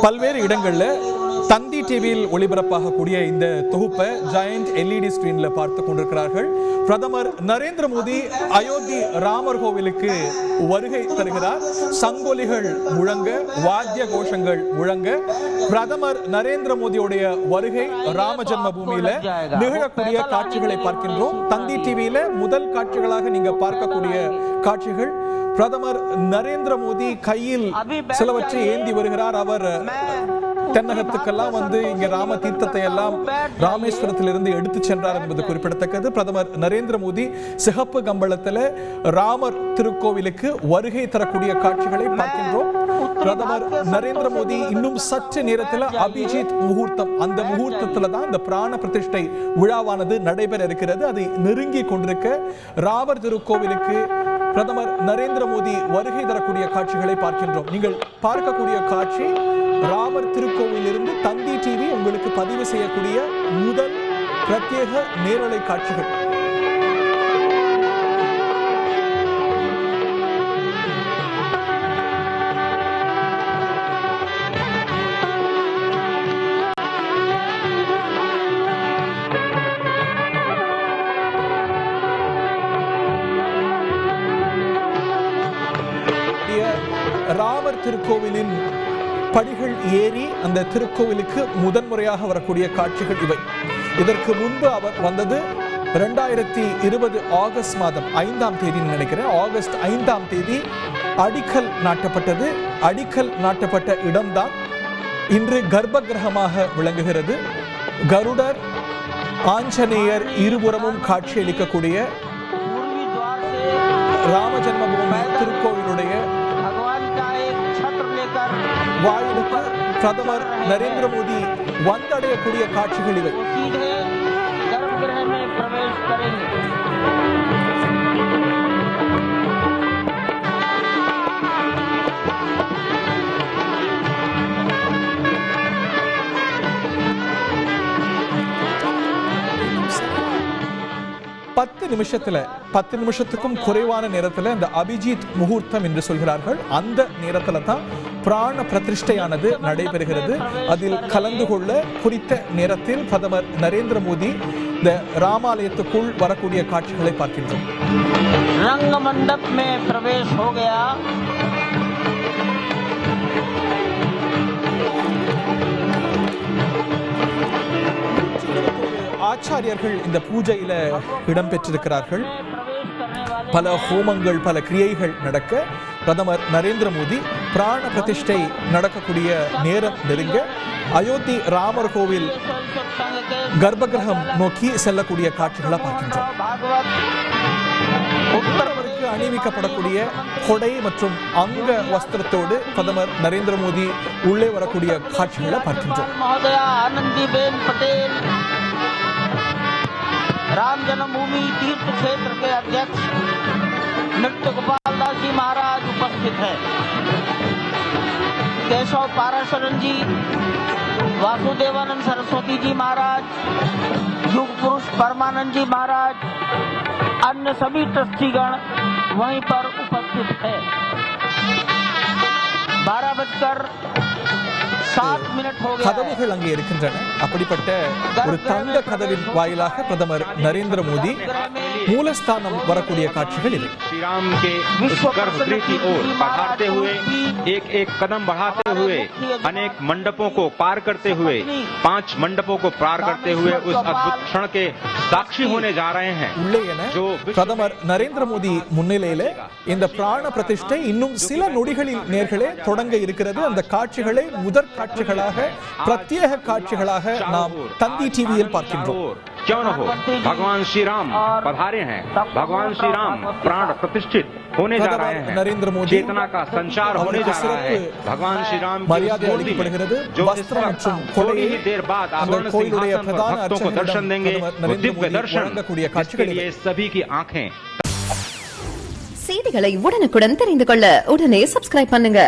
பல்வேறு இடங்கள்ல தந்தி டிவியில் ஒளிபரப்பாகக்கூடிய இந்த தொகுப்பை ஜாயண்ட் எல்இடி ஸ்கிரீன்ல பார்த்து கொண்டிருக்கிறார்கள். பிரதமர் நரேந்திர மோடி அயோத்தி ராமர் கோவிலுக்கு வருகை தருகிறார். சங்கொலிகள் முழங்க, வாத்திய கோஷங்கள் முழங்க பிரதமர் நரேந்திர மோடியுடைய வருகை ராம ஜென்ம பூமியில நிகழக்கூடிய காட்சிகளை பார்க்கின்றோம். தந்தி டிவியில முதல் காட்சிகளாக நீங்க பார்க்கக்கூடிய காட்சிகள் பிரதமர் நரேந்திர மோடி கையில் சிலவற்றை ஏந்தி வருகிறார். அவர் தென்னகத்துக்கெல்லாம் வந்து இங்க ராம தீர்த்தத்தை எல்லாம் ராமேஸ்வரத்திலிருந்து எடுத்து சென்றார் என்பது குறிப்பிடத்தக்கது. பிரதமர் நரேந்திர மோடி சிகப்பு கம்பளத்தில் ராமர் திருக்கோவிலுக்கு வருகை தரக்கூடிய காட்சிகளை பார்க்கின்றோம். பிரதமர் நரேந்திர மோடி இன்னும் சற்று நேரத்தில் அபிஜித் முகூர்த்தம், அந்த முகூர்த்தத்தில் தான் இந்த பிராண பிரதிஷ்டை விழாவானது நடைபெற இருக்கிறது. அதை நெருங்கி கொண்டிருக்க ராமர் திருக்கோவிலுக்கு பிரதமர் நரேந்திர மோடி வருகை தரக்கூடிய காட்சிகளை பார்க்கின்றோம். நீங்கள் பார்க்கக்கூடிய காட்சி ராமர் திருக்கோவிலிருந்து தந்தி டிவி உங்களுக்கு பதிவு செய்யக்கூடிய முதல் பிரத்யேக நேரலை காட்சிகள். ராமர் திருக்கோவிலின் படிகள் ஏறி அந்த திருக்கோவிலுக்கு முதன்முறையாக வரக்கூடிய காட்சிகள் இவை. இதற்கு முன்பு அவர் வந்தது 2020 ஆகஸ்ட் மாதம் 5ஆம் தேதி நினைக்கிறேன். ஆகஸ்ட் 5ஆம் தேதி அடிக்கல் நாட்டப்பட்டது. அடிக்கல் நாட்டப்பட்ட இடம்தான் இன்று கர்ப்ப கிரகமாக விளங்குகிறது. கருடர், ஆஞ்சநேயர் இருபுறமும் காட்சியளிக்கக்கூடிய ராம ஜென்மபூமி திருக்கோவிலுடைய வாயிலுக்கு பிரதமர் நரேந்திர மோடி வந்தடையக்கூடிய காட்சிகள் இவை. பத்து நிமிஷத்துக்கும் குறைவான நேரத்தில் இந்த அபிஜித் முகூர்த்தம் என்று சொல்கிறார்கள். அந்த நேரத்தில் தான் பிராண பிரதிஷ்டையானது நடைபெறுகிறது. அதில் கலந்து கொள்ள குறித்த நேரத்தில் பிரதமர் நரேந்திர மோடி இந்த ராமாலயத்துக்குள் வரக்கூடிய காட்சிகளை பார்க்கின்றோம். ரங்க மண்டப் மே பிரவேஷ் ஹோ கயா. ஆச்சாரியர்கள் இந்த பூஜையில இடம்பெற்றிருக்கிறார்கள். பல ஹோமங்கள், பல கிரியைகள் நடக்க பிரதமர் நரேந்திர மோடி பிராண பிரதிஷ்டை நடக்கக்கூடிய நேரம் நெருங்க அயோத்தி ராமர் கோவில் கர்ப்பகிரகம் நோக்கி செல்லக்கூடிய காட்சிகளை பார்க்கின்றோம். பிரதமருக்கு அணிவிக்கப்படக்கூடிய கொடை மற்றும் அங்க வஸ்திரத்தோடு பிரதமர் நரேந்திர மோடி உள்ளே வரக்கூடிய காட்சிகளை பார்க்கின்றோம். राम जन्मभूमि तीर्थ क्षेत्र के अध्यक्ष नृत्य गोपाल दास जी महाराज उपस्थित है. केशव पाराशरन जी, वासुदेवानंद सरस्वती जी महाराज, युग पुरुष परमानंद जी महाराज, अन्य सभी ट्रस्टीगण वहीं पर उपस्थित है. 12:07 கதவுகள் அங்கே இருக்கின்றன. அப்படிப்பட்ட ஒரு தங்க கதவின் வாயிலாக பிரதமர் நரேந்திர மோடி மூலஸ்தானம் வரக்கூடிய காட்சிகள் இவை. श्रीराम के गर्भगृह की ओर बढ़ाते हुए एक एक कदम बढ़ाते हुए अनेक मंडपों को पार करते हुए 5 मंडपों को पार करते हुए उस अद्भुत क्षण के साक्षी होने जा रहे हैं. உள்ளே என பிரதமர் நரேந்திர மோடி முன்னிலையில இந்த பிராண பிரதிஷ்டை இன்னும் சில நொடிகளில் நேர்களே தொடங்க இருக்கிறது. அந்த காட்சிகளை முதற் காட்சிகளாக, பிரத்யேக காட்சிகளாக நாம் தந்தி டிவியில் பார்க்கின்றோம். क्यों न हो, भगवान श्री राम पधारे हैं. भगवान श्री राम प्राण प्रतिष्ठित होने जा रहे हैं. नरेंद्र मोदी चेतना का संचार होने जा रहा है. भगवान श्री राम मर्यादा अளிக்கப்படுகிறது. वस्त्र மற்றும் थोड़ी ही देर बाद आभरण सिंहासन पर भक्तों को दर्शन देंगे. दिव्य दर्शन इसके लिए सभी की आंखें. செய்திகளை உடனுக்குடன் தெரிந்து கொள்ள உடனே சப்ஸ்கிரைப் பண்ணுங்க.